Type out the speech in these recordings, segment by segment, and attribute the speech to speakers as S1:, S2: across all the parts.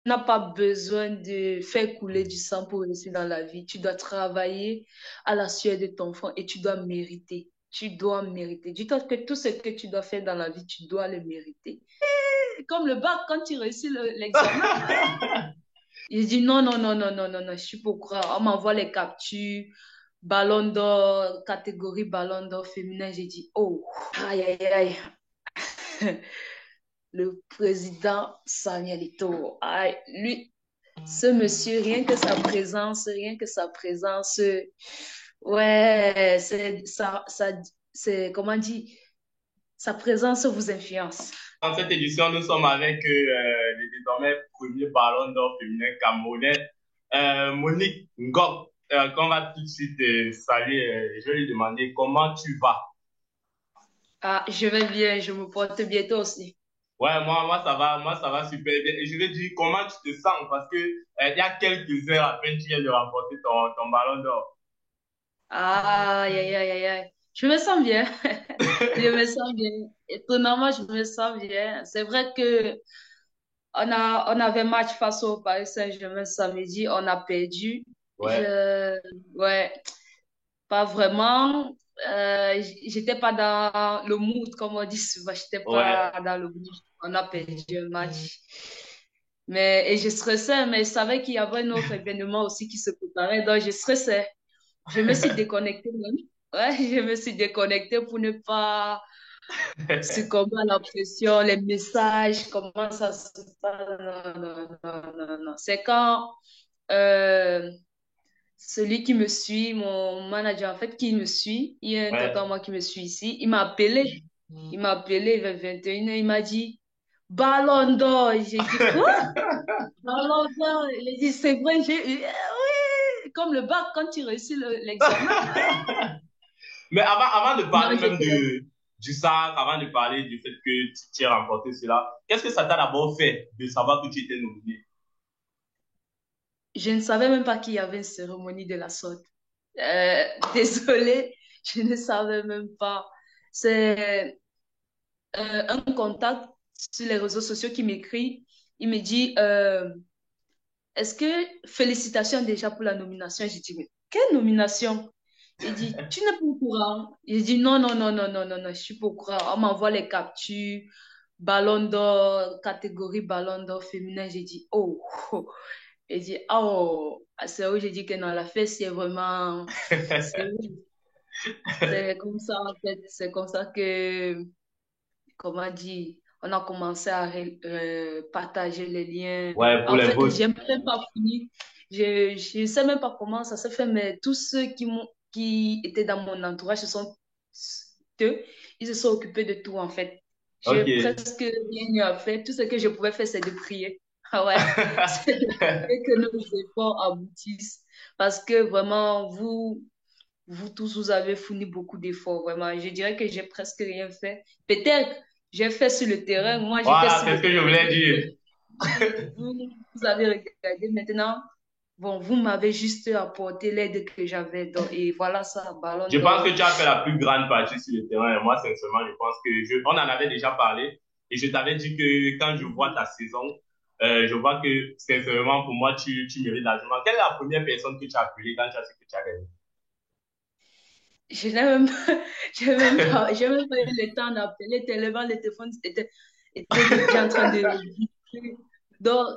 S1: n'as pas besoin de faire couler du sang pour réussir dans la vie. Tu dois travailler à la sueur de ton front et tu dois mériter. Tu dois mériter. Dis-toi que tout ce que tu dois faire dans la vie, tu dois le mériter. Comme le bac, quand tu réussis l'examen, il dit non, non, non, non, non, non, non, je suis pas au courant. On m'envoie les captures, ballon d'or, catégorie ballon d'or féminin. J'ai dit, oh, aïe, aïe, aïe. Le président Samuel Eto'o, aïe, lui, ce monsieur, rien que sa présence, ouais, c'est, comment dire, sa présence vous influence.
S2: Dans cette édition, nous sommes avec le désormais premier ballon d'or féminin camerounais, Monique Ngok, qu'on va tout de suite saluer. Je vais lui demander comment tu vas.
S1: Ah, je vais bien, je me porte bientôt aussi.
S2: Ouais, moi ça va super bien. Et je vais dire comment tu te sens parce que il y a quelques heures à peine tu viens de remporter ton ballon d'or.
S1: Aïe, aïe, aïe, aïe, aïe. Je me sens bien. Je me sens bien. Étonnamment, je me sens bien. C'est vrai que on avait match face au Paris Saint-Germain samedi. On a perdu.
S2: Ouais,
S1: Je, ouais, pas vraiment. J'étais pas dans le mood, comme on dit souvent. J'étais
S2: ouais.
S1: pas dans le mood. On a perdu un match. Mais, et je stressais, mais je savais qu'il y avait un autre événement aussi qui se préparait. Donc, je stressais. Je me suis déconnectée même. Ouais, je me suis déconnectée pour ne pas succomber à la pression, les messages, comment ça se passe. Non, non, non, non, non. C'est quand euh, celui qui me suit, mon manager en fait, qui me suit, il y a un tonton à
S2: Ouais.
S1: moi qui me suit ici, il m'a appelé. Il m'a appelé vers 21h, il m'a dit Ballon d'or. J'ai dit quoi? Ballon d'or. Il a dit c'est vrai, oui, comme le bac quand tu réussis l'examen.
S2: Mais avant de
S1: Non,
S2: parler même
S1: j'étais
S2: du sac, avant de parler du fait que tu as remporté cela, qu'est-ce que ça t'a d'abord fait de savoir que tu étais nominé?
S1: Je ne savais même pas qu'il y avait une cérémonie de la sorte. Euh, Désolée, je ne savais même pas. C'est un contact sur les réseaux sociaux qui m'écrit. Il me dit, est-ce que félicitations déjà pour la nomination? J'ai dit, mais quelle nomination? Il dit, tu n'es pas au courant? Il dit, non, non, non, non, non, non, non, je suis pas au courant. On m'envoie les captures, ballon d'or, catégorie ballon d'or féminin. J'ai dit, oh. Et dit, oh, c'est où j'ai dit que non, la fête, c'est vraiment, c'est c'est comme ça, en fait, c'est comme ça que, comment dire, on a commencé à partager les liens.
S2: Ouais, pour
S1: En
S2: les
S1: fait,
S2: votes.
S1: j'ai même pas fini. Je ne sais même pas comment ça s'est fait, mais tous ceux qui étaient dans mon entourage, ce sont eux, ils se sont occupés de tout, en fait. J'ai
S2: Ok.
S1: presque rien eu à faire. Tout ce que je pouvais faire, c'est de prier. Ah ouais, c'est de prier que nos efforts aboutissent. Parce que vraiment, vous tous, vous avez fourni beaucoup d'efforts, vraiment. Je dirais que j'ai presque rien fait. Peut-être, j'ai fait sur le terrain. Moi, j'étais
S2: Voilà,
S1: sur
S2: c'est ce
S1: le
S2: que je
S1: terrain.
S2: voulais dire.
S1: Vous avez regardé maintenant. Bon, vous m'avez juste apporté l'aide que j'avais. Et voilà ça, ballon
S2: Je pense que
S1: d'or.
S2: tu as fait la plus grande partie sur le terrain. Et moi, sincèrement, je pense que on en avait déjà parlé. Et je t'avais dit que quand je vois ta saison, je vois que sincèrement, pour moi, tu mérites largement. Quelle est la première personne que tu as appelée quand tu as su que tu as gagné?
S1: Je n'ai même pas, j'ai même pas eu le temps d'appeler tellement le téléphone était déjà en train de vibrer. Donc,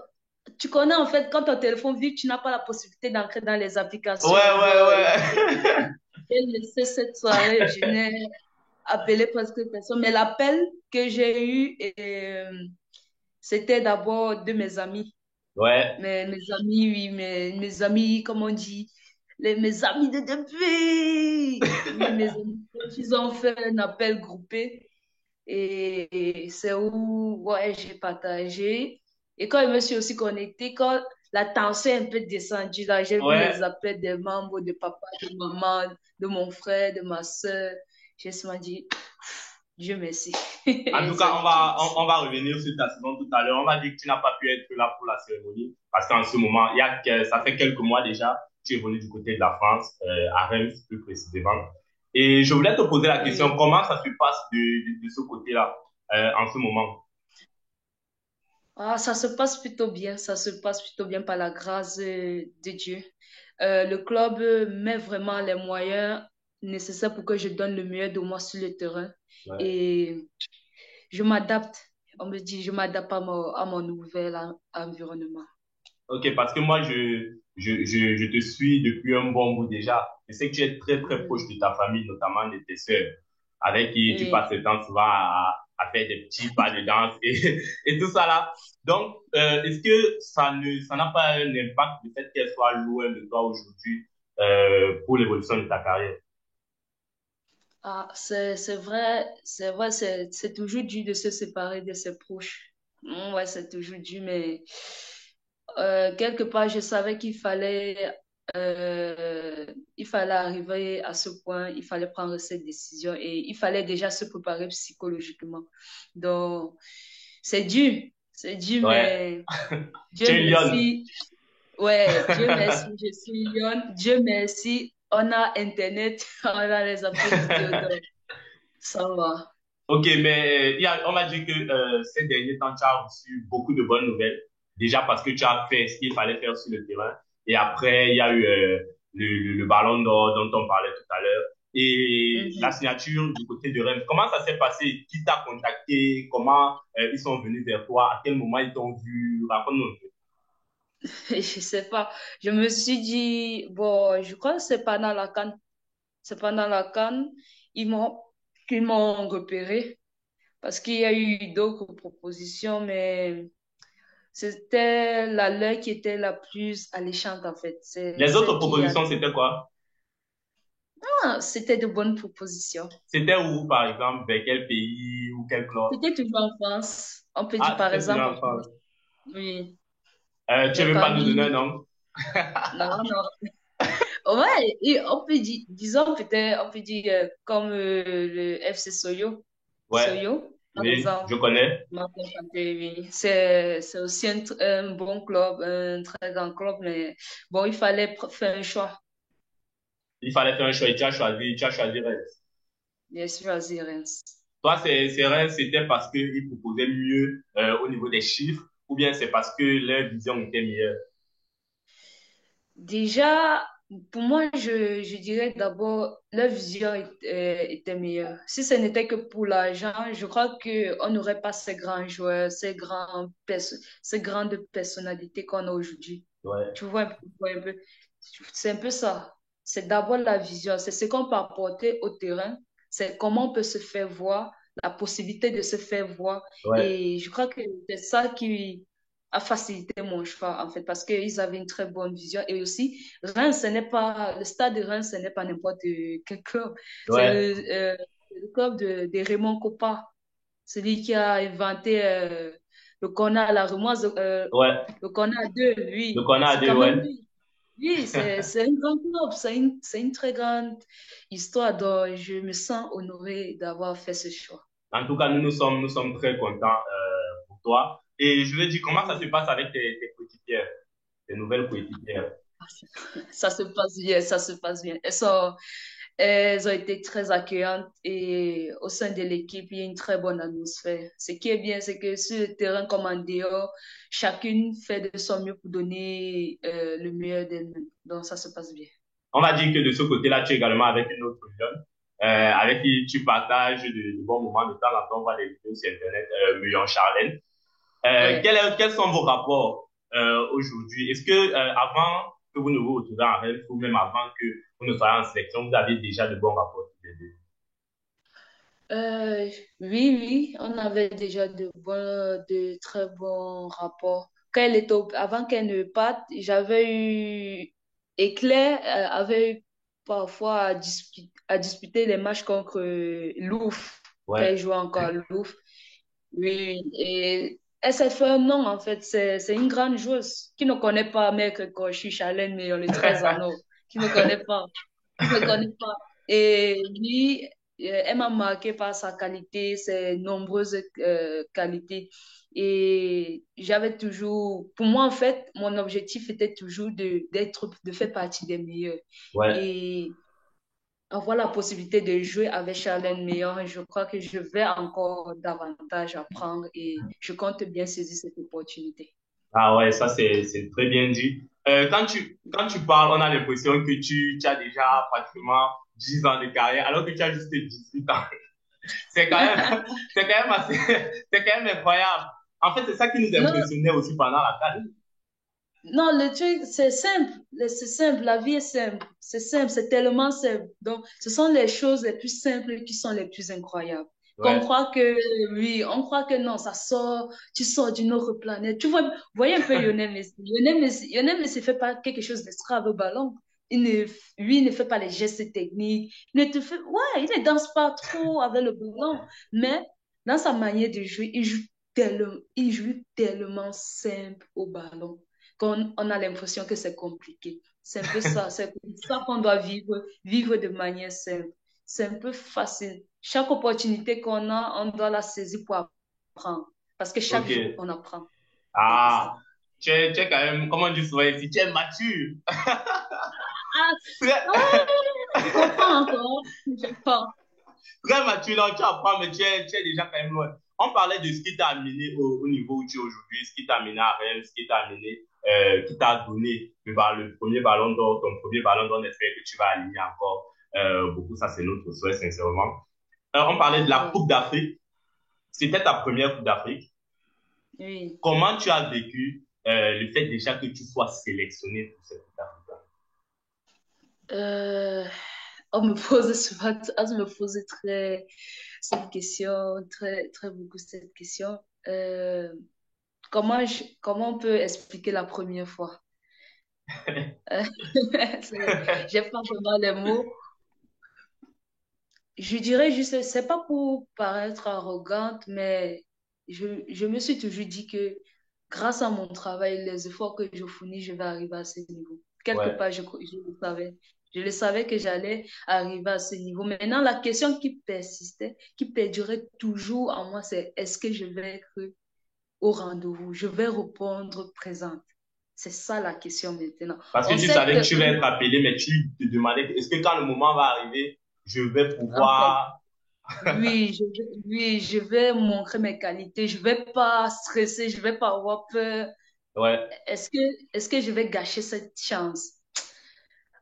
S1: tu connais en fait, quand ton téléphone vibre, tu n'as pas la possibilité d'entrer dans les
S2: Ouais,
S1: applications.
S2: ouais,
S1: Donc,
S2: ouais.
S1: j'ai laissé cette soirée, je n'ai appelé presque personne. Mais l'appel que j'ai eu, c'était d'abord de mes amis.
S2: Ouais.
S1: Mes amis, oui, mes amis, comme on dit, mes amis de depuis. Oui, mes amis, ils ont fait un appel groupé et c'est où ouais, j'ai partagé. Et quand je me suis aussi connectée, quand la tension est un peu descendue, là, j'ai vu les
S2: Ouais.
S1: appels des membres de papa, de maman, de mon frère, de ma soeur. J'ai seulement dit, Dieu merci.
S2: En
S1: J'ai
S2: tout cas,
S1: seulement dit Dieu
S2: on
S1: merci.
S2: va revenir sur ta saison tout à l'heure. On va dire que tu n'as pas pu être là pour la cérémonie parce qu'en ce moment, ça fait quelques mois déjà, tu es venu du côté de la France, à Reims plus précisément. Et je voulais te poser la question,
S1: Oui.
S2: comment ça se passe de ce côté-là en ce moment?
S1: Ah, ça se passe plutôt bien, ça se passe plutôt bien par la grâce de Dieu. Le club met vraiment les moyens nécessaires pour que je donne le meilleur de moi sur le terrain
S2: Ouais.
S1: et je m'adapte. On me dit, je m'adapte à mon nouvel environnement.
S2: Ok, parce que moi, je te suis depuis un bon bout déjà. Je sais que tu es très, très proche
S1: Oui,
S2: de ta famille, notamment de tes sœurs, avec qui tu
S1: oui.
S2: passes le temps souvent à faire des petits pas de danse et tout ça là. Donc, est-ce que ça n'a pas un impact le fait qu'elle soit loin de toi aujourd'hui pour l'évolution de ta carrière?
S1: Ah, c'est vrai, c'est toujours dur de se séparer de ses proches. Ouais, c'est toujours dur, mais quelque part, je savais il fallait arriver à ce point, il fallait prendre cette décision et il fallait déjà se préparer psychologiquement. Donc, c'est dur,
S2: Ouais,
S1: mais
S2: tu
S1: Dieu
S2: es une lionne.
S1: merci. Ouais, Dieu merci, je suis Lyon. Dieu merci, on a Internet, on a les appels vidéo, donc ça va.
S2: Ok, mais on m'a dit que ces derniers temps, tu as reçu beaucoup de bonnes nouvelles. Déjà parce que tu as fait ce qu'il fallait faire sur le terrain. Et après, il y a eu le ballon d'or dont on parlait tout à l'heure. Et la
S1: Mhm.
S2: signature du côté de Rennes. Comment ça s'est passé? Qui t'a contacté? Comment ils sont venus vers toi? À quel moment ils t'ont vu? Raconte-nous un peu.
S1: Je sais pas. Je me suis dit, bon, je crois que c'est pendant la CAN. C'est pendant la CAN, ils m'ont, qu'ils m'ont repéré parce qu'il y a eu d'autres propositions, mais c'était la leur qui était la plus alléchante en fait. C'est
S2: Les autres
S1: celle qui a.
S2: propositions, c'était quoi?
S1: Ah, c'était de bonnes propositions.
S2: C'était où, par exemple? Vers quel pays ou quel club?
S1: C'était toujours en France. On peut dire
S2: Ah,
S1: par
S2: c'était toujours
S1: exemple
S2: en
S1: en France.
S2: France.
S1: Oui,
S2: Tu
S1: les
S2: veux pas nous donner un
S1: familles.
S2: nom?
S1: Non, non. Ouais, et on peut dire, disons peut-être, on peut dire comme le FC Soyo.
S2: Ouais,
S1: Soyo, par
S2: oui,
S1: exemple.
S2: je connais.
S1: M'a contacté, oui. C'est aussi un bon club, un très grand club, mais bon, il fallait faire un choix.
S2: Il fallait faire un choix et tu as choisi Reims.
S1: Bien sûr, choisi Reims.
S2: Toi, c'est Reims, c'était parce qu'ils proposaient mieux au niveau des chiffres ou bien c'est parce que leur vision était meilleure?
S1: Déjà, pour moi, je dirais d'abord, leur vision était meilleure. Si ce n'était que pour l'argent, je crois qu'on n'aurait pas ces grands joueurs, ces grandes personnalités qu'on a aujourd'hui.
S2: Ouais,
S1: Tu vois un peu. C'est un peu ça. C'est d'abord la vision, c'est ce qu'on peut apporter au terrain, c'est comment on peut se faire voir, la possibilité de se faire voir.
S2: ouais,
S1: Et je crois que c'est ça qui a facilité mon choix, en fait, parce qu'ils avaient une très bonne vision. Et aussi, le stade de Reims, ce n'est pas n'importe quel club. C'est
S2: ouais,
S1: le club de Raymond Kopa, celui qui a inventé le corner à la remoise,
S2: ouais.
S1: le corner à deux,
S2: Le
S1: oui.
S2: qu'on a à
S1: C'est
S2: deux,
S1: quand même
S2: ouais.
S1: lui. Oui, c'est un grand club, c'est une très grande histoire. Donc, je me sens honorée d'avoir fait ce choix.
S2: En tout cas, nous sommes très contents pour toi. Et je veux dire, comment ça se
S1: Oui.
S2: passe avec tes coéquipières, tes nouvelles coéquipières?
S1: Ça se passe bien, ça se passe bien. Elles ont été très accueillantes et au sein de l'équipe, il y a une très bonne atmosphère. Ce qui est bien, c'est que sur le terrain comme en dehors, chacune fait de son mieux pour donner le meilleur d'elle-même. Donc, ça se passe bien.
S2: On va dire que de ce côté-là, tu es également avec une autre jeune, avec qui tu partages de bons moments de temps en temps, on voit des vidéos sur Internet, Muyon Charlène.
S1: Ouais.
S2: Quels sont vos rapports aujourd'hui? Est-ce que avant que vous ne vous retrouviez en rêve ou même avant que vous ne soyez en sélection, vous avez déjà de bons rapports tous les deux?
S1: Euh, oui, oui, on avait déjà de très bons rapports. Avant qu'elle ne parte, j'avais eu, Éclair avait eu parfois à disputer les matchs contre Louf, quand elle
S2: Ouais,
S1: jouait encore à Louf. Oui, et elle s'est fait un nom, en fait. C'est une grande joueuse qui ne connaît pas Maître Kochi Chalen, mais on le 13 anneaux, qui ne connaît pas. Je ne connais pas. Et lui, elle m'a marqué par sa qualité, ses nombreuses qualités. Et j'avais toujours, pour moi, en fait, mon objectif était toujours de faire partie des meilleurs.
S2: ouais.
S1: Et avoir la possibilité de jouer avec Charlène Meillon, je crois que je vais encore davantage apprendre et je compte bien saisir cette opportunité.
S2: Ah ouais, ça c'est très bien dit. Quand tu parles, on a l'impression que tu as déjà pratiquement 10 ans de carrière, alors que tu as juste 18 ans. C'est quand même, c'est quand même assez, c'est quand même incroyable. En fait, c'est ça qui nous
S1: Non,
S2: impressionnait aussi pendant la CAN.
S1: non, le truc, c'est simple, la vie est simple, c'est tellement simple. Donc, ce sont les choses les plus simples qui sont les plus incroyables. Qu'on
S2: Ouais.
S1: croit que, oui, on croit que non, ça sort, tu sors d'une autre planète. Tu vois, voyez un peu Lionel Messi. Lionel Messi fait pas quelque chose d'extra avec le ballon. Il ne, lui, il ne fait pas les gestes techniques. Il ne te fait, ouais, il ne danse pas trop avec le ballon. Mais dans sa manière de jouer, il joue tellement simple au ballon qu'on on a l'impression que c'est compliqué. C'est un peu ça, c'est ça qu'on doit vivre de manière simple. C'est un peu facile. Chaque opportunité qu'on a, on doit la saisir pour apprendre. Parce que chaque jour,
S2: Ok.
S1: on apprend. C'est un peu ça.
S2: Ah, tu es quand même, comment on dit souvent ici, tu es mature.
S1: Ah,
S2: Très,
S1: ouais, j'apprends encore. J'apprends.
S2: très mature, donc tu apprends, mais tu es déjà quand même loin. On parlait de ce qui t'a amené au niveau où tu es aujourd'hui, ce qui t'a amené à Rennes, ce qui t'a amené, qui t'a donné le premier ballon d'or, ton premier ballon d'or, on espère que tu vas aligner encore beaucoup. Ça, c'est notre souhait, sincèrement. On parlait de la
S1: Oui,
S2: Coupe d'Afrique. C'était ta première Coupe d'Afrique.
S1: oui.
S2: Comment tu as vécu le fait déjà que tu sois sélectionné pour cette Coupe d'Afrique?
S1: Euh, on me pose souvent, on me pose cette question, très beaucoup cette question. Euh, comment on peut expliquer la première fois? Euh, j'ai pas vraiment les mots. Je dirais juste, c'est pas pour paraître arrogante, mais je me suis toujours dit que grâce à mon travail, les efforts que je fournis, je vais arriver à ce niveau. Quelque
S2: Ouais,
S1: part, je le savais. Je le savais que j'allais arriver à ce niveau. Maintenant, la question qui persistait, qui perdurait toujours en moi, c'est est-ce que je vais être au rendez-vous? Je vais répondre présente. C'est ça la question maintenant.
S2: parce que
S1: On
S2: tu
S1: sait
S2: savais
S1: que,
S2: que tu vas être appelé, mais tu te demandais est-ce que quand le moment va arriver, je vais
S1: en fait,
S2: pouvoir.
S1: oui, je vais montrer mes qualités. Je vais pas stresser, je vais pas avoir peur.
S2: Ouais,
S1: Est-ce que, est-ce que je vais gâcher cette chance?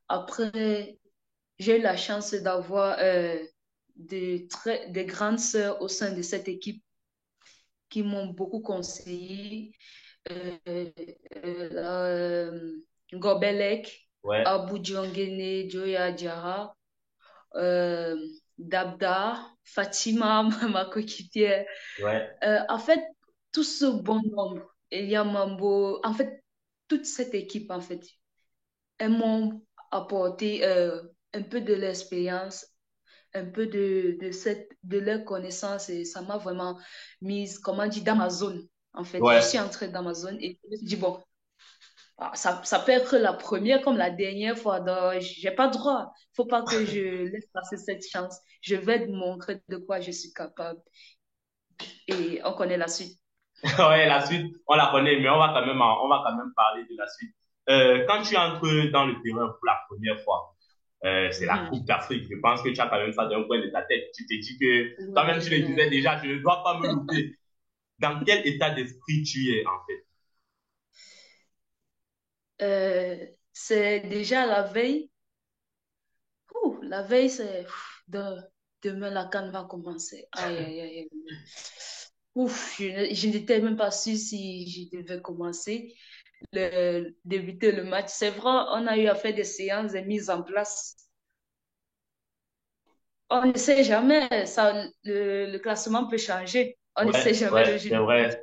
S1: Après, j'ai eu la chance d'avoir des grandes sœurs au sein de cette équipe qui m'ont beaucoup conseillé. Euh, Gobelec,
S2: ouais,
S1: Abou Diongene, Joya Diarra, euh, Dabda, Fatima, ma coéquipière.
S2: ouais.
S1: En fait, tout ce bon nombre, Elia Mambo, en fait, toute cette équipe, en fait, elles m'ont apporté un peu de l'expérience, un peu de leur connaissance et ça m'a vraiment mise, comment dire, dans ma zone. En fait, je suis
S2: Ouais.
S1: entrée dans ma zone et je me suis dit, bon, ça peut être la première comme la dernière fois, donc j'ai pas droit. Faut pas que je laisse passer cette chance. Je vais te montrer de quoi je suis capable et on connaît la suite.
S2: Ouais, la suite, on la connaît, mais on va quand même parler de la suite. Quand tu entres dans le terrain pour la première fois, c'est la
S1: Mhm.
S2: Coupe d'Afrique. Je pense que tu as quand même ça d'un coin de ta tête. Tu te dis que toi-même, tu le
S1: Ouais.
S2: disais déjà, je ne dois pas me louper. Dans quel état d'esprit tu es, en fait?
S1: C'est déjà la veille. La veille, c'est demain la canne va commencer. Aïe, aïe, aïe, aïe. Je n'étais même pas sûre si je devais commencer, débuter le match. C'est vrai, on a eu à faire des séances de mise en place. On ne sait jamais, ça, le classement peut changer. On ne sait
S2: Ouais,
S1: jamais le
S2: ouais,
S1: jour
S2: c'est
S1: du match.
S2: vrai.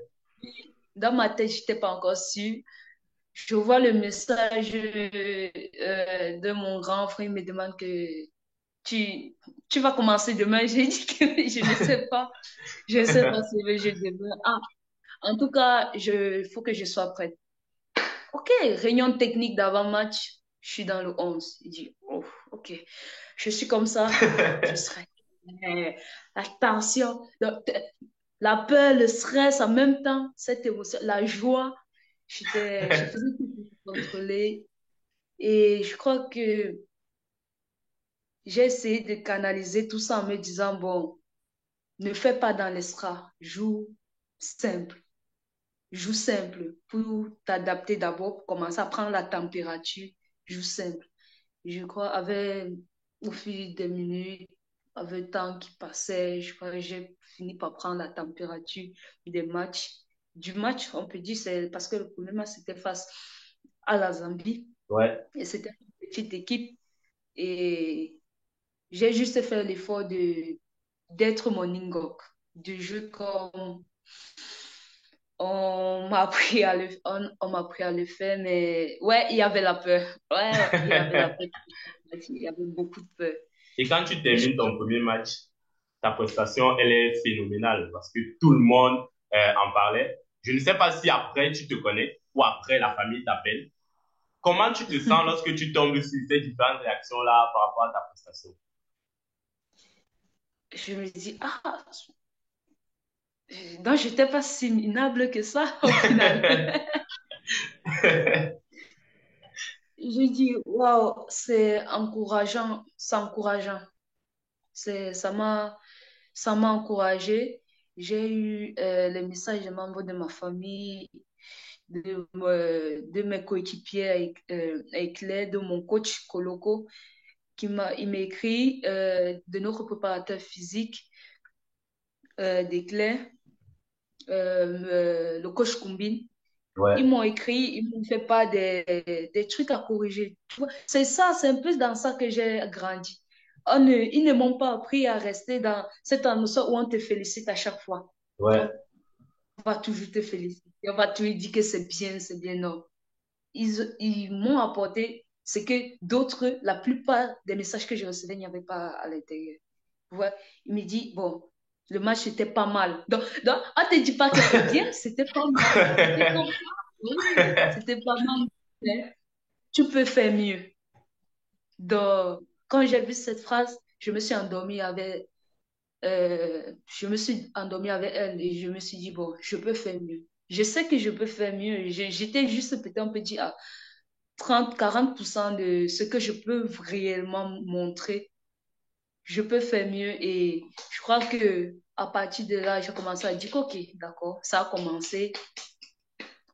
S1: Dans ma tête, je n'étais pas encore sûre. Je vois le message de mon grand frère, il me demande que tu, tu vas commencer demain. J'ai dit que je ne sais pas. Je ne sais pas si le jeu demain. Ah, en tout cas, il faut que je sois prête. OK, réunion technique d'avant-match. Je suis dans le 11. Il dit, oh, OK. Je suis comme ça. Je serai. La tension, la peur, le stress en même temps, cette émotion, la joie. Je faisais tout pour contrôler. Et je crois que j'ai essayé de canaliser tout ça en me disant, bon, ne fais pas dans l'extra, simple. Joue simple pour t'adapter d'abord, pour commencer à prendre la température. Joue simple. Je crois, au fil des minutes, avec le temps qui passait, je crois que j'ai fini par prendre la température des matchs. Du match, on peut dire, c'est parce que le premier match, c'était face à la Zambie.
S2: Ouais.
S1: Et c'était une petite équipe. Et j'ai juste fait l'effort d'être mon Ingok, de jouer comme on m'a appris à le faire, mais ouais, il y avait la peur. Ouais, il y avait la peur. Il y avait beaucoup de peur.
S2: Et quand tu
S1: Mais je
S2: termines ton premier match, ta prestation, elle est phénoménale parce que tout le monde en parlait. Je ne sais pas si après tu te connais ou après la famille t'appelle. Comment tu te sens lorsque tu tombes sur ces différentes réactions-là par rapport à ta prestation?
S1: je me dis, ah, donc j'étais pas si minable que ça au final. Je dis, waouh, c'est encourageant. Ça ça m'a encouragée. J'ai eu les messages des membres de ma famille, de mes coéquipiers avec l'aide de mon coach Koloko, il m'a écrit de notre préparateur physique d'éclair, le coach Kumbin. Ils
S2: Ouais,
S1: m'ont écrit, ils m'ont fait pas des trucs à corriger. Tu vois, c'est ça, c'est un peu dans ça que j'ai grandi. Ils ne m'ont pas appris à rester dans cette atmosphère où on te félicite à chaque fois. On
S2: ouais,
S1: va toujours te féliciter, on va toujours dire que c'est bien, non. Ils m'ont apporté ce que d'autres, la plupart des messages que je recevais, il n'y avait pas à l'intérieur. Ouais. Il me dit, bon, le match était pas mal. Donc on ne te dit pas que c'est bien, c'était pas mal. C'était comme ça. Oui, c'était pas mal. Mais tu peux faire mieux. Donc, quand j'ai vu cette phrase, je me suis endormie avec elle et je me suis dit, bon, je peux faire mieux. Je sais que je peux faire mieux. J'étais juste peut-être, on peut dire, à 30-40% de ce que je peux réellement montrer. Je peux faire mieux et je crois que à partir de là, j'ai commencé à dire, OK, d'accord, ça a commencé,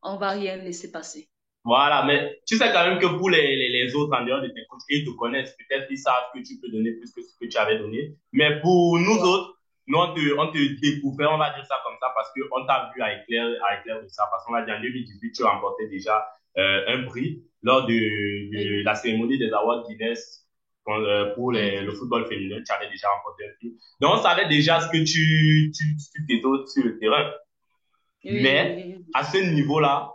S1: on va rien laisser passer.
S2: voilà. Mais tu sais quand même que pour les autres en dehors de tes coachs, ils te connaissent. Peut-être ils savent que tu peux donner plus que ce que tu avais donné. Mais pour nous
S1: Ouais.
S2: autres, nous, on te découvrait, on va dire ça comme ça, parce qu'on t'a vu à Éclair de ça. Parce qu'on va dire en 2018, tu remportais déjà un prix lors de
S1: Oui,
S2: la cérémonie des Awards Guinness pour
S1: oui,
S2: le football féminin. Tu avais déjà remporté un prix. Donc, on savait déjà ce que tu t'étais sur le terrain. Mais
S1: oui,
S2: à ce niveau-là,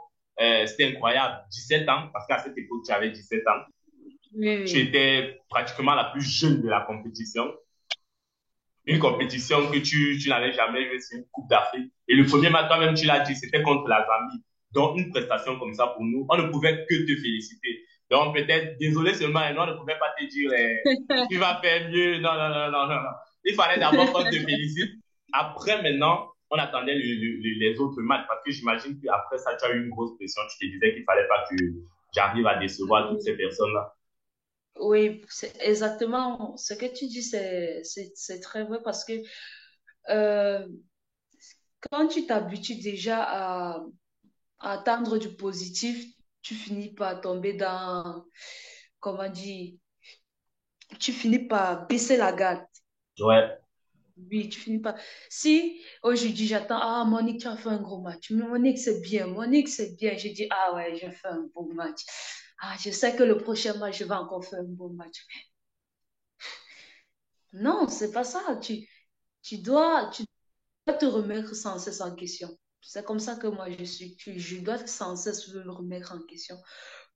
S2: c'était incroyable. 17 ans, parce qu'à cette époque, tu avais 17 ans.
S1: oui,
S2: Tu
S1: oui.
S2: étais pratiquement la plus jeune de la compétition. Une compétition que tu n'avais jamais joué, c'est une Coupe d'Afrique. Et le premier match, toi-même, tu l'as dit, c'était contre la Zambie. Donc, une prestation comme ça pour nous, on ne pouvait que te féliciter. Donc, peut-être, désolé seulement, nous, on ne pouvait pas te dire, tu vas faire mieux. Non, non, non, non, non, non. Il fallait d'abord qu'on te félicite. Après, maintenant, on attendait les autres matchs parce que j'imagine qu'après ça, tu as eu une grosse pression. Tu te disais qu'il fallait pas que j'arrive à décevoir toutes ces
S1: Oui,
S2: personnes-là.
S1: oui, c'est exactement ce que tu dis, c'est très vrai parce que euh, quand tu t'habitues déjà à attendre du positif, tu finis par tomber dans, comment dire, tu finis par baisser la garde.
S2: Ouais.
S1: Oui, tu finis par. Si aujourd'hui j'attends, ah, Monique, tu as fait un gros match. Monique, c'est bien. Monique, c'est bien. Je dis, ah ouais, j'ai fait un beau match. Ah, je sais que le prochain match, je vais encore faire un beau match. Non, c'est pas ça. Tu dois te remettre sans cesse en question. C'est comme ça que moi je suis. Je dois sans cesse me remettre en question.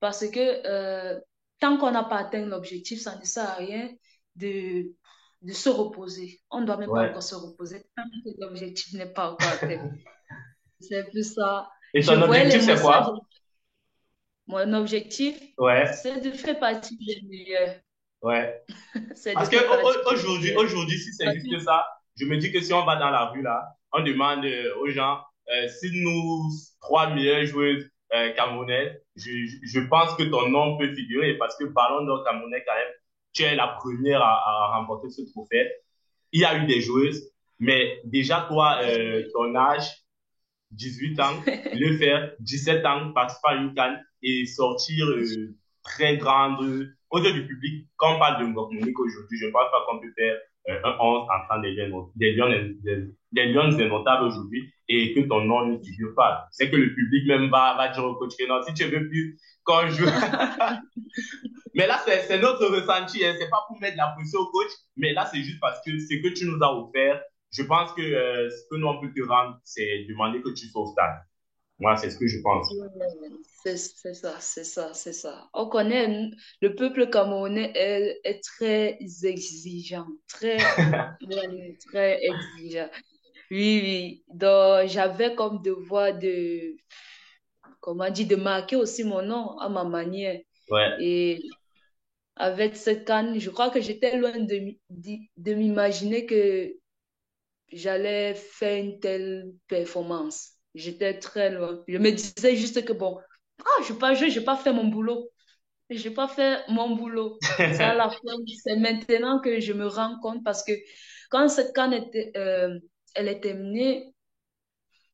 S1: Parce que tant qu'on n'a pas atteint l'objectif, ça ne sert à rien de, de se reposer. On ne doit même pas encore
S2: Ouais.
S1: se reposer tant que l'objectif n'est pas encore atteint. C'est plus ça.
S2: Et
S1: Je
S2: ton
S1: voyais les
S2: objectif, c'est
S1: messages.
S2: quoi?
S1: Mon objectif,
S2: Ouais.
S1: c'est de faire partie des meilleurs.
S2: Ouais.
S1: C'est de
S2: Parce que
S1: faire partie des
S2: aujourd'hui,
S1: meilleurs.
S2: aujourd'hui, si c'est
S1: Parce
S2: juste
S1: que-
S2: ça, je me dis que si on va dans la rue là, on demande aux gens si nous trois meilleures joueuses camerounaises, je pense que ton nom peut figurer parce que Ballon d'Or camerounais quand même, tu es la première à remporter ce trophée. Il y a eu des joueuses, mais déjà toi, ton âge, 18 ans, le faire, 17 ans, participer à une CAN et sortir très grande aux yeux du public. Quand on parle de Monique aujourd'hui, je ne pense pas qu'on peut faire un 11 en train des lions innotables aujourd'hui et que ton nom ne figure pas. C'est que le public même va dire au coach que non, si tu veux plus qu'on joue. Mais là, c'est notre ressenti. Hein. C'est pas pour mettre la pression au coach, mais là, c'est juste parce que ce que tu nous as offert, je pense que ce que nous, on peut te rendre, c'est demander que tu sois au stade. Moi, c'est ce que je pense.
S1: C'est ça, c'est ça, c'est ça. On connaît, le peuple camerounais est très exigeant, très, ouais, très exigeant. Oui, oui. Donc, j'avais comme devoir de, comment dire, de marquer aussi mon nom à ma manière.
S2: Ouais,
S1: Et avec cette canne, je crois que j'étais loin de m'imaginer que j'allais faire une telle performance. J'étais très loin. Je me disais juste que bon, ah, je n'ai pas joué, je n'ai pas fait mon boulot. Je n'ai pas fait mon boulot. C'est à la fin, c'est maintenant que je me rends compte parce que quand cette canne était, elle est terminée,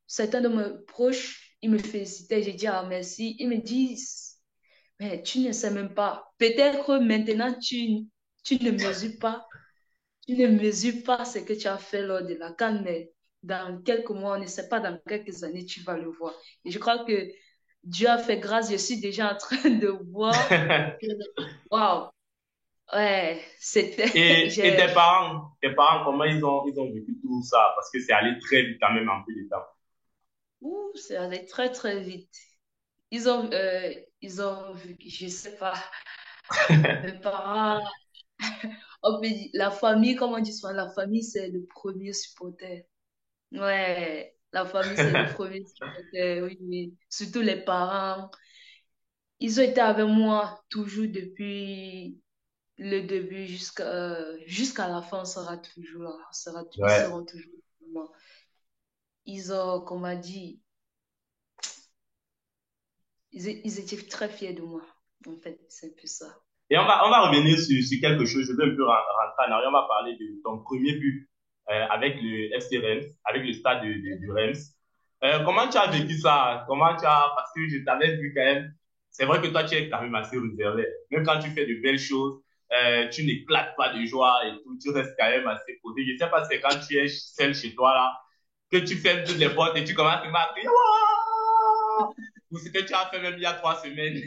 S1: certains de mes proches, ils me félicitaient. J'ai dit, ah, merci. Ils me disent, mais tu ne sais même pas. Peut-être maintenant, tu ne mesures pas. Tu ne mesures pas ce que tu as fait lors de la CAN, mais dans quelques mois, on ne sait pas, dans quelques années, tu vas le voir. Et je crois que Dieu a fait grâce. Je suis déjà en train de voir que, waouh, ouais, c'était,
S2: et tes parents, comment ils ont vécu tout ça? Parce que c'est allé très vite quand même en peu de temps.
S1: ouh, c'est allé très, très vite. Ils ont vu, je sais pas, mes parents, on peut dire, la famille, comme on dit souvent, la famille, c'est le premier supporter. Ouais, la famille, c'est le premier supporter, oui, oui. Surtout les parents. Ils ont été avec moi toujours depuis le début jusqu'à la fin, on sera toujours là. Ils
S2: Ouais.
S1: seront toujours avec moi. Ils ont, comme on dit, ils étaient très fiers de moi. En fait, c'est un peu ça.
S2: Et on va revenir sur quelque chose. Je veux un peu rentrer en arrière. On va parler de ton premier but avec le FC Reims, avec le stade du Reims. Comment tu as vécu ça? Parce que je t'avais vu quand même. C'est vrai que toi, tu es quand même assez réservé. Même quand tu fais de belles choses, tu n'éclates pas de joie et tout. Tu restes quand même assez posé. Je sais pas si c'est quand tu es seul chez toi là, que tu fermes toutes les portes et tu commences à crier. Ouah! Ou ce que tu as fait même il y a 3 semaines.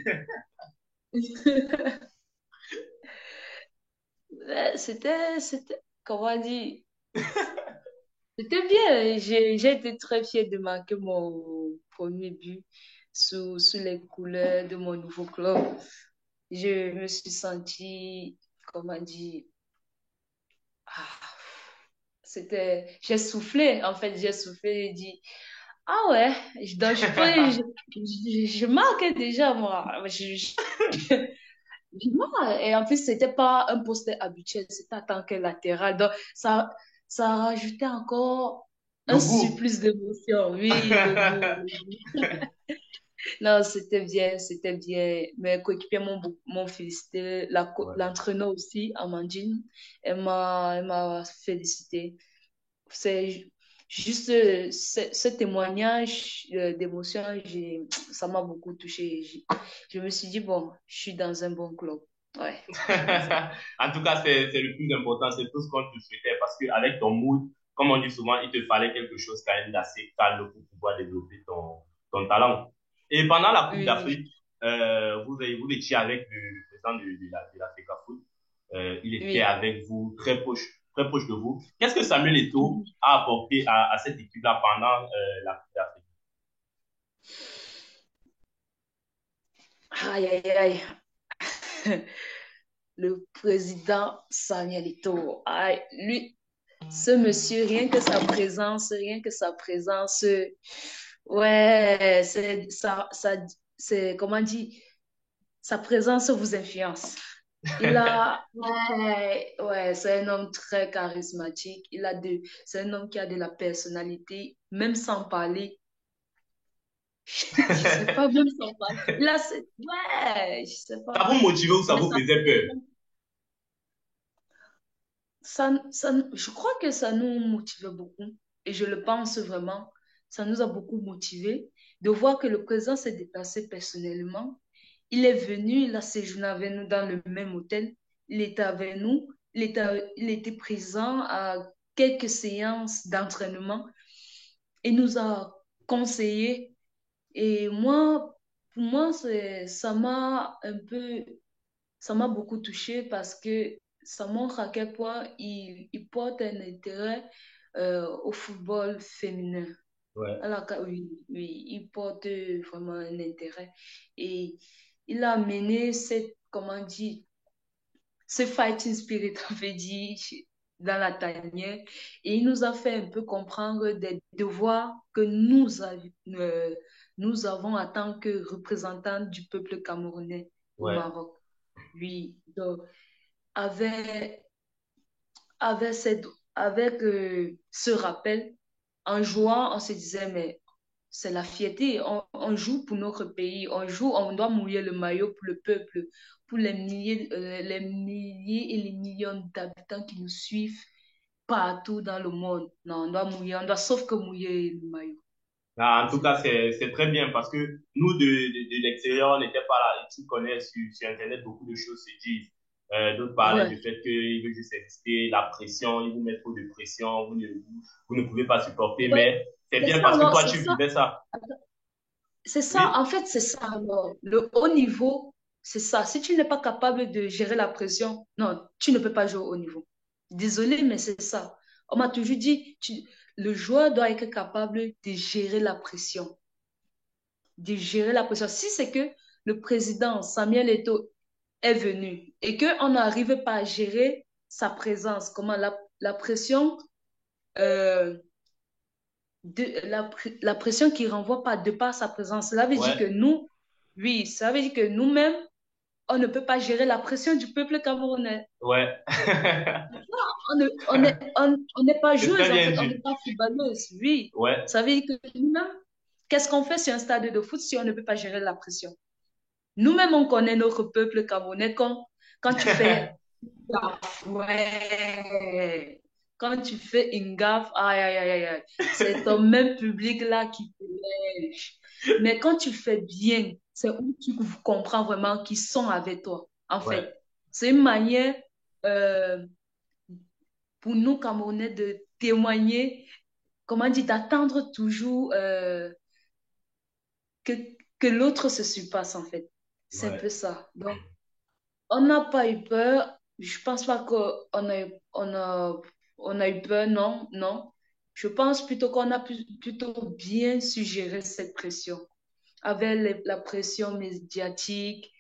S1: Comment dire, c'était bien. J'ai été très fière de marquer mon premier but sous les couleurs de mon nouveau club. Je me suis sentie, comment dire, ah, j'ai soufflé, en fait, j'ai soufflé et dit, ah ouais, donc je marque déjà, moi. Je marque. Et en plus, c'était pas un poste habituel, c'était en tant que latéral. Donc, ça rajoutait encore
S2: Le
S1: un
S2: goût.
S1: surplus d'émotion. Oui, le goût. Non, c'était bien, c'était bien. Mes coéquipiers m'ont félicité.
S2: Ouais.
S1: L'entraîneur aussi, Amandine, elle m'a félicité. C'est juste ce témoignage d'émotion, ça m'a beaucoup touché. Je me suis dit, bon, je suis dans un bon club. Ouais, c'est ça.
S2: En tout cas, c'est le plus important, c'est tout ce qu'on te souhaitait parce qu'avec ton mood, comme on dit souvent, il te fallait quelque chose quand même d'assez calme pour pouvoir développer ton talent. Et pendant la Coupe
S1: Oui,
S2: d'Afrique, vous étiez avec le président de la FECAFOOT. Il était
S1: oui.
S2: avec vous, très proche de vous. Qu'est-ce que Samuel Eto'o
S1: Mhm.
S2: a apporté à cette équipe-là pendant la Coupe d'Afrique?
S1: Aïe, aïe, aïe. Le président Samuel Eto'o. Aïe, lui, ce monsieur, rien que sa présence, ouais, c'est, comment dire, sa présence vous influence. Ouais, ouais, c'est un homme très charismatique. C'est un homme qui a de la personnalité, même sans parler. Je sais pas, même sans parler. Ouais, je sais
S2: Ça
S1: pas.
S2: vous motivait ou ça
S1: Mais
S2: vous faisait peur?
S1: je crois que ça nous motivait beaucoup et je le pense vraiment. Ça nous a beaucoup motivés de voir que le président s'est déplacé personnellement. Il est venu, il a séjourné avec nous dans le même hôtel. Il était avec nous. Il était présent à quelques séances d'entraînement. Il nous a conseillé. Et moi, pour moi, ça m'a beaucoup touchée parce que ça montre à quel point il porte un intérêt au football féminin.
S2: Ouais,
S1: Oui, oui, il porte vraiment un intérêt. Et il a amené cette, comment dire, ce fighting spirit, on veut dire, dans la tanière. Et il nous a fait un peu comprendre des devoirs que nous avons en tant que représentants du peuple camerounais au
S2: ouais.
S1: Maroc. Oui, donc avec, avec, cette, avec ce rappel, en jouant, on se disait, mais c'est la fierté. On joue pour notre pays. On joue, on doit mouiller le maillot pour le peuple, pour les milliers et les millions d'habitants qui nous suivent partout dans le monde. Non, on doit mouiller, on doit sauf que mouiller le maillot.
S2: Ah, en tout
S1: C'est
S2: cas, c'est très bien parce que nous, de l'extérieur, on n'était pas là. Et tu connais sur Internet, beaucoup de choses se disent. D'autres parlaient
S1: ouais.
S2: du fait qu'il veut juste exister, la pression, il vous met trop de pression, vous ne pouvez pas supporter.
S1: Ouais,
S2: Mais c'est
S1: c'est
S2: bien
S1: ça,
S2: parce que
S1: alors,
S2: toi,
S1: c'est
S2: tu
S1: ça.
S2: vivais ça.
S1: C'est ça,
S2: Oui,
S1: en fait, c'est ça. Alors. Le haut niveau, c'est ça. Si tu n'es pas capable de gérer la pression, non, tu ne peux pas jouer au haut niveau. Désolé, mais c'est ça. On m'a toujours dit, le joueur doit être capable de gérer la pression. De gérer la pression. Si c'est que le président Samuel Eto'o est venu et qu'on n'arrive pas à gérer sa présence, comment la pression, euh, la pression qui renvoie pas de par sa présence. Cela veut dire que
S2: ouais,
S1: nous, oui, ça veut dire que nous-mêmes, on ne peut pas gérer la pression du peuple camerounais.
S2: ouais.
S1: On n'est pas
S2: C'est très
S1: joueuse, en
S2: bien
S1: fait, on n'est
S2: dit.
S1: pas footballeuse, oui.
S2: Ouais,
S1: Ça veut dire que nous-mêmes, qu'est-ce qu'on fait sur un stade de foot si on ne peut pas gérer la pression? Nous-mêmes, on connaît notre peuple camerounais quand tu fais gaffe, ouais. Quand tu fais une gaffe, aïe, aïe, aïe, aïe, aïe. C'est ton même public-là qui te lèche. Mais quand tu fais bien, c'est où tu comprends vraiment qu'ils sont avec toi, en
S2: ouais,
S1: fait. C'est une manière euh, pour nous, Camerounais, de témoigner, comment dire, d'attendre toujours que, que l'autre se surpasse, en fait. C'est un peu
S2: ouais.
S1: ça. Donc, on n'a pas eu peur. Je pense pas qu'on a eu peur, non, non. Je pense plutôt qu'on a plutôt bien suggéré cette pression. Avec la pression médiatique,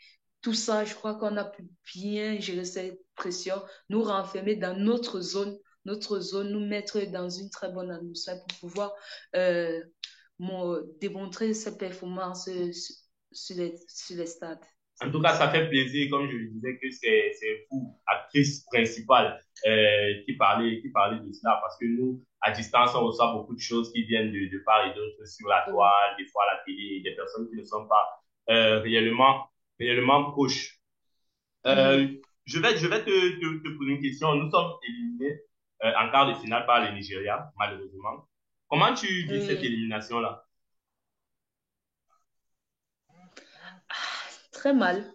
S1: tout ça, je crois qu'on a pu bien gérer cette pression, nous renfermer dans notre zone, nous mettre dans une très bonne atmosphère pour pouvoir euh, démontrer ses performances sur les stades.
S2: En
S1: C'est
S2: tout
S1: peu
S2: cas, ça
S1: ça.
S2: fait plaisir, comme je le disais, que c'est vous, actrice principale, qui parlait de cela, parce que nous, à distance, on reçoit beaucoup de choses qui viennent de part et d'autre sur la
S1: Oui.
S2: toile, des fois à la télé, des personnes qui ne sont pas réellement proches. Euh,
S1: Mhm.
S2: je vais te poser une question. Nous sommes éliminés en quart de finale par le Nigeria, malheureusement. Comment tu vis cette
S1: Oui.
S2: élimination-là?
S1: Très mal.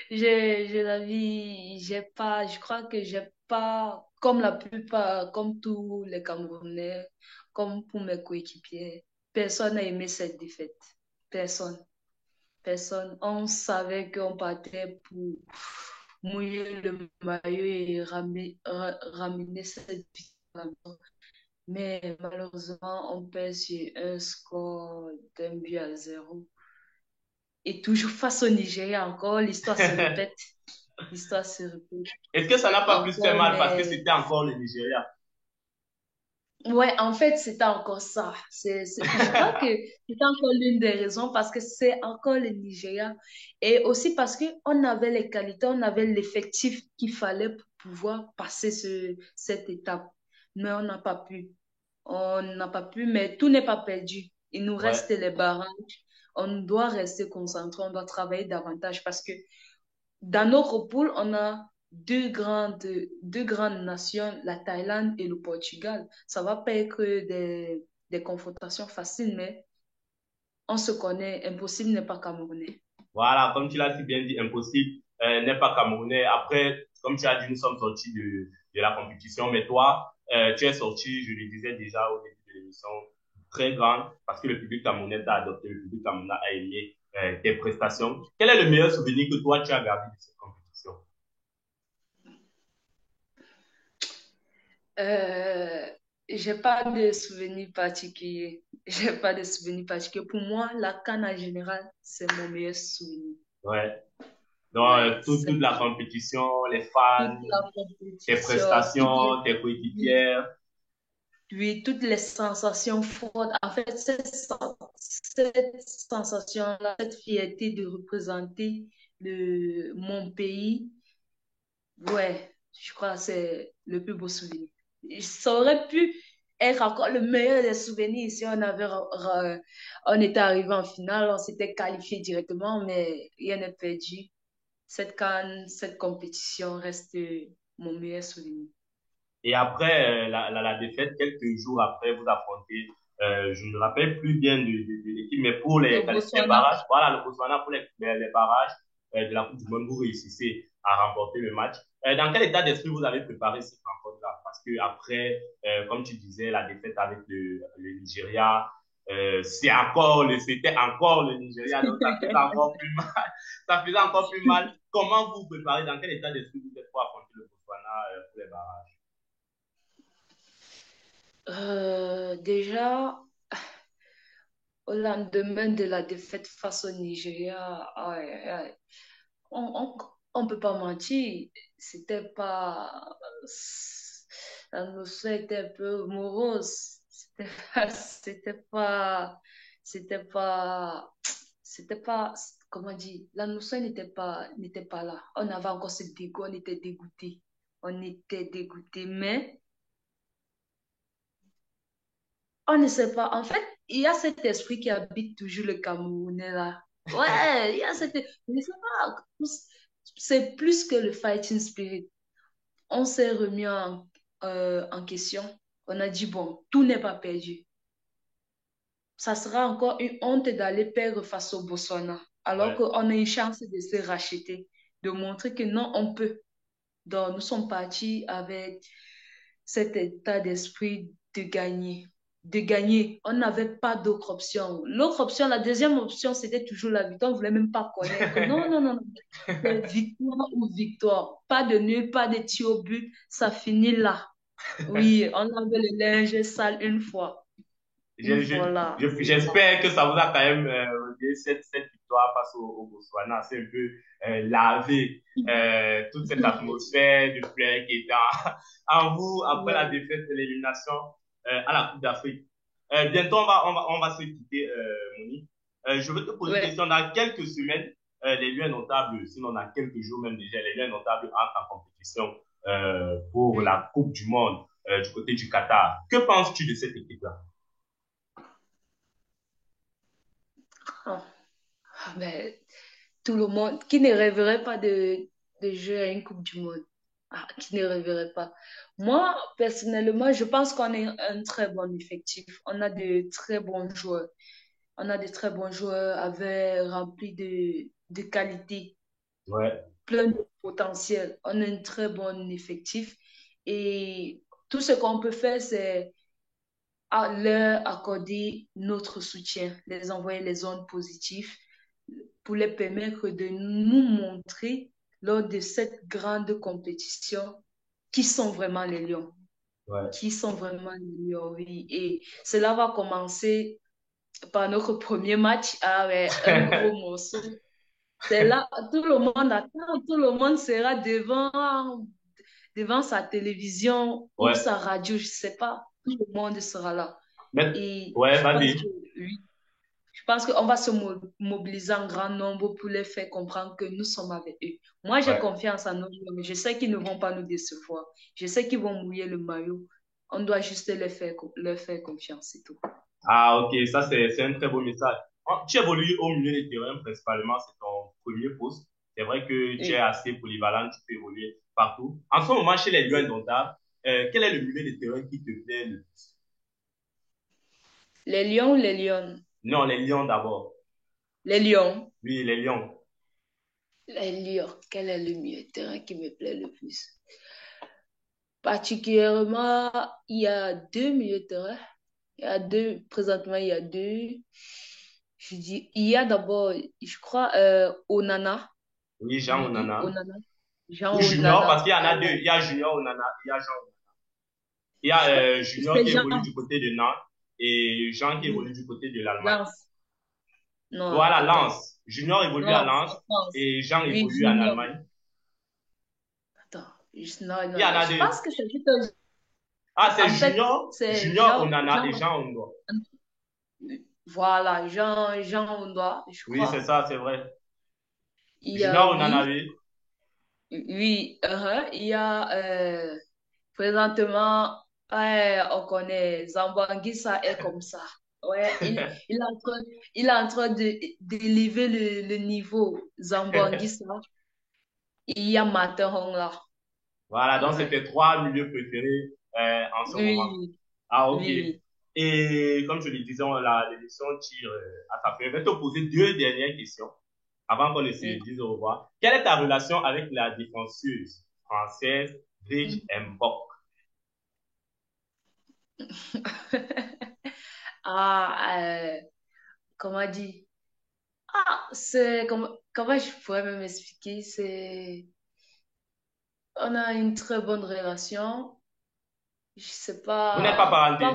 S1: La vie, je crois que j'ai pas, comme la plupart, comme tous les Camerounais, comme pour mes coéquipiers, personne n'a aimé cette défaite. Personne. Personne. On savait qu'on partait pour mouiller le maillot et ramener cette victoire. Mais malheureusement, on perd sur un score d'un but à zéro. Et toujours face au Nigeria, encore, l'histoire se répète. L'histoire se répète
S2: Est-ce que ça n'a pas plus fait
S1: encore,
S2: mal parce que
S1: mais
S2: c'était encore le Nigeria?
S1: ouais, en fait, c'était encore ça. Je crois que c'était encore l'une des raisons parce que c'est encore le Nigeria et aussi parce qu'on avait les qualités, on avait l'effectif qu'il fallait pour pouvoir passer cette étape. Mais on n'a pas pu. On n'a pas pu, mais tout n'est pas perdu. Il nous reste
S2: Ouais,
S1: les barrages. On doit rester concentré, on doit travailler davantage parce que dans notre poule, on a deux grandes nations, la Thaïlande et le Portugal. Ça va pas être des confrontations faciles, mais on se connaît, impossible n'est pas camerounais.
S2: Voilà, comme tu l'as si bien dit, impossible n'est pas camerounais. Après, comme tu as dit, nous sommes sortis de la compétition, mais toi, tu es sorti, je le disais déjà au début de l'émission, très grande, parce que le public camerounais t'a adopté, le public camerounais a aimé tes prestations. Quel est le meilleur souvenir que toi, tu as gardé de cette compétition?
S1: Euh, j'ai pas de souvenirs particuliers. J'ai pas de souvenirs particuliers. Pour moi, la CAN en général, c'est mon meilleur souvenir.
S2: Ouais. Donc,
S1: Ouais,
S2: toute
S1: c'est
S2: la compétition, les
S1: toute
S2: fans,
S1: la
S2: tes
S1: compétition,
S2: prestations, tes coéquipières.
S1: oui, toutes les sensations fortes. En fait, cette sensation-là, cette fierté de représenter mon pays, ouais, je crois que c'est le plus beau souvenir. Ça aurait pu être encore le meilleur des souvenirs si on était arrivé en finale, on s'était qualifié directement, mais rien n'est perdu. Cette CAN, cette compétition reste mon meilleur souvenir.
S2: Et après la défaite, quelques jours après, vous affrontez, je ne me rappelle plus bien de l'équipe, mais pour
S1: Le
S2: les
S1: Botswana.
S2: barrages, voilà, le Botswana, pour les barrages de la Coupe du Monde, vous réussissez à remporter le match. Dans quel état d'esprit vous avez préparé cette rencontre-là? Parce que après, comme tu disais, la défaite avec le Nigeria, c'était encore le Nigeria, donc ça faisait encore plus mal. Ça faisait encore plus mal. Comment vous préparez? Dans quel état d'esprit vous êtes pour affronter le Botswana pour les barrages?
S1: Déjà, au lendemain de la défaite face au Nigeria, aïe, aïe, on, on, on peut pas mentir, c'était pas, la notion était un peu morose, c'était pas, c'était pas, c'était pas, comment dire, la notion n'était pas là. On avait encore ce dégoût, on était dégoûté, mais on ne sait pas. En fait, il y a cet esprit qui habite toujours le Camerounais là. Ouais, il y a cet... Je ne sais pas. C'est plus que le fighting spirit. On s'est remis en question. On a dit, bon, tout n'est pas perdu. Ça sera encore une honte d'aller perdre face au Botswana. Alors
S2: Ouais.
S1: qu'on a une chance de se racheter, de montrer que non, on peut. Donc, nous sommes partis avec cet état d'esprit de gagner. De gagner. On n'avait pas d'autre option. L'autre option, la deuxième option, c'était toujours la victoire. On ne voulait même pas connaître. Non, non, non, non. C'est victoire ou victoire. Pas de nul, pas de tir au but. Ça finit là. Oui, on avait le linge sale une fois. Une
S2: Je-
S1: fois
S2: je-
S1: là.
S2: J'espère que ça vous a quand même redonné cette victoire face au Botswana. C'est un peu lavé toute cette atmosphère de plaie qui était en vous après la
S1: Ouais.
S2: défaite de l'élimination à la Coupe d'Afrique. Bientôt, on va se quitter, Monique. Je veux te poser une
S1: Ouais.
S2: question. Dans quelques semaines, les lieux notables, sinon dans quelques jours même déjà, les lieux notables entrent en compétition pour
S1: Oui.
S2: la Coupe du Monde du côté du Qatar. Que penses-tu de cette équipe-là?
S1: Ah, ben, tout le monde, qui ne rêverait pas de jouer à une Coupe du Monde? Ah, qui ne rêverait pas? Moi, personnellement, je pense qu'on est un très bon effectif. On a de très bons joueurs. On a de très bons joueurs avec remplis de qualité,
S2: Ouais.
S1: plein de potentiel. On a un très bon effectif. Et tout ce qu'on peut faire, c'est à leur accorder notre soutien, les envoyer les ondes positives pour les permettre de nous montrer lors de cette grande compétition qui sont vraiment les lions,
S2: Ouais.
S1: qui sont vraiment les lions, oui. Et cela va commencer par notre premier match avec un gros morceau. C'est là, tout le monde attend, tout le monde sera devant sa télévision ou
S2: Ouais.
S1: sa radio, je ne sais pas, tout le monde sera là.
S2: Mais,
S1: Et
S2: ouais,
S1: je pense que
S2: vas-y.
S1: oui, je pense qu'on va se mobiliser en grand nombre pour les faire comprendre que nous sommes avec eux. Moi, j'ai
S2: Ouais.
S1: confiance en nos joueurs, mais je sais qu'ils ne vont pas nous décevoir. Je sais qu'ils vont mouiller le maillot. On doit juste leur faire confiance, c'est tout.
S2: Ah, ok, ça c'est un très beau message. Tu évolues au milieu des terrains, principalement, c'est ton premier poste. C'est vrai que tu es
S1: Oui.
S2: assez polyvalent, tu peux évoluer partout. En ce moment, chez les Lions indomptables, quel est le milieu de terrain qui te plaît le plus?
S1: Les lions ou les lionnes?
S2: Non, les Lions d'abord.
S1: Les lions.
S2: Oui, les Lions.
S1: Les lions. Quel est le milieu de terrain qui me plaît le plus? Particulièrement, il y a deux milieux de terrain. Il y a deux, présentement, il y a deux. Je dis, il y a d'abord, je crois, Onana.
S2: Oui, Jean
S1: Oui,
S2: Onana.
S1: Onana. Jean
S2: Ou Junior, parce
S1: Onana.
S2: qu'il y en a deux.
S1: Oh,
S2: Il y a Junior Onana, il y a Jean. Il y a
S1: je crois,
S2: Junior
S1: c'est
S2: qui
S1: Jean.
S2: évolue du côté de Nantes et Jean qui évolue
S1: Oui,
S2: du côté de l'Allemagne.
S1: Lance. Non,
S2: Voilà,
S1: attends.
S2: Lens. Junior évolue à
S1: Lance,
S2: Lens
S1: Lance.
S2: et Jean
S1: Oui,
S2: évolue en
S1: Junior.
S2: Allemagne.
S1: Attends. Non,
S2: Il y
S1: non,
S2: en a
S1: je pense
S2: deux.
S1: que c'est juste un...
S2: Ah, c'est
S1: En fait,
S2: Junior,
S1: c'est
S2: Junior
S1: Jean,
S2: Onana
S1: Jean.
S2: et Jean Ondo.
S1: Voilà, Jean Ondoa, je
S2: Oui, c'est
S1: crois.
S2: ça, c'est vrai.
S1: Il y a
S2: Junior Onana,
S1: lui.
S2: oui.
S1: Oui, il y a présentement, on connaît Zambanguissa est comme ça. Ouais, il est en train d'élever le niveau. Zambanguissa, il y a Martin Hong là.
S2: Voilà, donc c'est
S1: Ouais.
S2: tes trois milieux préférés en ce moment.
S1: Oui,
S2: Ah, ok.
S1: oui,
S2: Et comme je le disais, l'émission tire à sa fin. Je vais te poser deux dernières questions avant qu'on ne se
S1: oui.
S2: dise au revoir. Quelle est ta relation avec la défenseuse française Bridge
S1: Mm.
S2: Mbok?
S1: Ah, comment dire? Ah, comment je pourrais même expliquer? On a une très bonne relation. Je sais
S2: Vous n'êtes pas
S1: pas,
S2: parenté?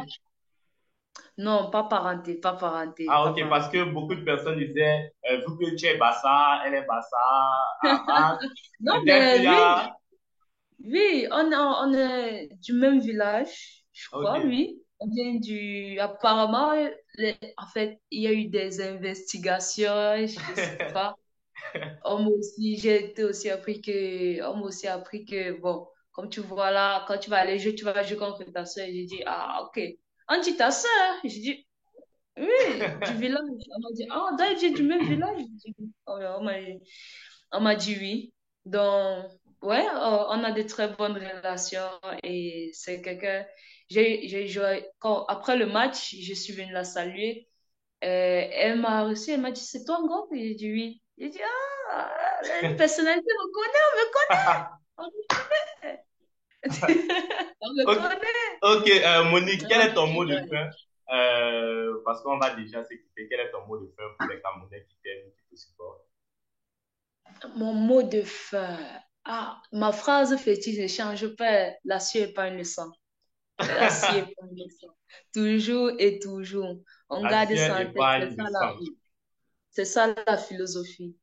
S1: non, pas parenté, pas parenté,
S2: Ah,
S1: pas
S2: ok, parce que
S1: parenté.
S2: beaucoup de personnes disaient, vu que tu es Bassa, elle est Bassa, Amas,
S1: Non,
S2: peut-être qu'il
S1: mais
S2: y
S1: oui,
S2: a...
S1: oui, on est du même village, je
S2: Ok.
S1: crois, oui. On vient apparemment, en fait, il y a eu des investigations, je sais pas. J'ai aussi appris on m'a aussi appris que, bon, comme tu vois là, quand tu vas aller jouer, tu vas jouer contre ta soeur. J'ai dit, ah, ok. On dit ta soeur? J'ai dit, oui, du village. On m'a dit, ah, d'ailleurs, j'ai du même village. J'ai dit, oh, ouais, on m'a dit oui. Donc, ouais, on a de très bonnes relations et c'est quelqu'un. J'ai joué, après le match, je suis venue la saluer. Elle m'a reçu, elle m'a dit, c'est toi, Ngom? Et j'ai dit oui. J'ai dit, ah, une personnalité, on me connaît, on me
S2: Ok,
S1: connaît.
S2: ok, Monique, quel
S1: Ah,
S2: est ton mot de
S1: ouais.
S2: fin? Parce qu'on va déjà s'écouter. Quel est ton mot de fin pour les Camerounais qui t'aiment, qui te supportent?
S1: Mon mot de fin. Ah, ma phrase fétiche ne change pas. L'acier est pas une leçon. L'acier est pas une leçon. Toujours et toujours. On garde
S2: L'acier
S1: ça en
S2: et
S1: tête.
S2: pas le sang.
S1: C'est ça la philosophie.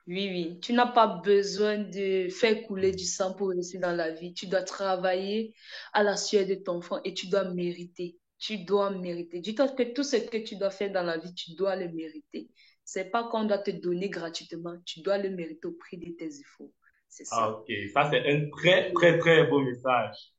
S1: Oui, oui. Tu n'as pas besoin de faire couler du sang pour réussir dans la vie. Tu dois travailler à la sueur de ton front et tu dois mériter. Tu dois mériter. Dis-toi que tout ce que tu dois faire dans la vie, tu dois le mériter. C'est pas qu'on doit te donner gratuitement. Tu dois le mériter au prix de tes efforts. C'est
S2: Ah,
S1: ça.
S2: ok, ça c'est un très,
S1: Oui,
S2: très, très beau message.